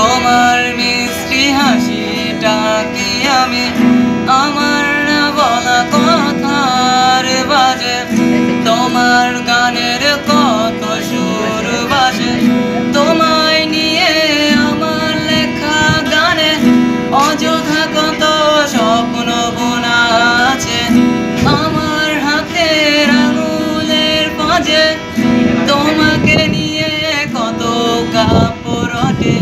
তোমার মিষ্টি হাসিটা কি আমি আমার না বলা কথার বাজে, তোমার গানের কত সুর বাজে, তোমায় নিয়ে আমার লেখা গানে অযথা কত স্বপ্ন বোনা আছে আমার হাতের আঙুলের পাঁজে, তোমাকে নিয়ে কত কাপড় ওঠে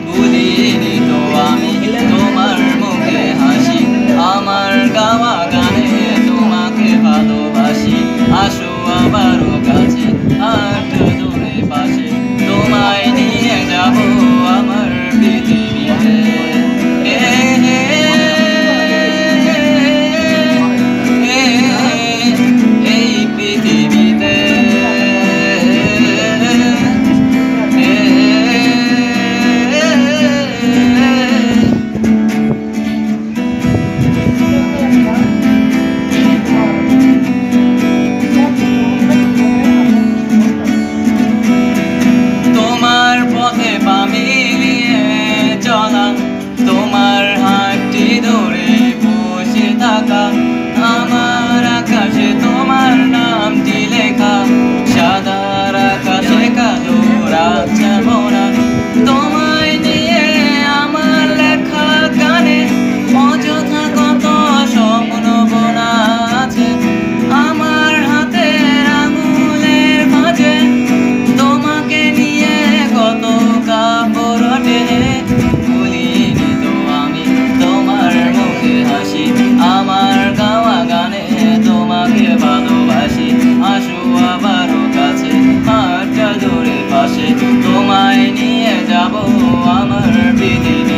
ভুলিনি তো আমি তোমার মুখে হাসি, আমার গাওয়া গানে তোমাকে ভালোবাসি। আসো আবারও কাছে একটু দূরে পাশে, তোমায় নিয়ে যাব আমার পৃথিবীতে। এই পৃথিবীতে তোমার পথে পা মিলিয়ে চলা, তোমার হাতটি ধরে বসে থাকা, আমার আকাশে তোমার নামটি লেখা, সাদার আকাশে কালো রাত যাবো না, তোমায় নিয়ে আমার লেখা গানে অযথা কত স্বপ্ন বোনা আছে আমার হাতের আঙুলের মাঝে, তোমাকে নিয়ে কত কাপড় ওঠে ভুলিনি তো আমি তোমার মুখে হাসি, আমার গাওয়া গানে তোমাকে ভালোবাসি। আসো আবারও কাছে হাতটা ধরে পাশে, তোমায় নিয়ে যাব আমার পৃথিবী।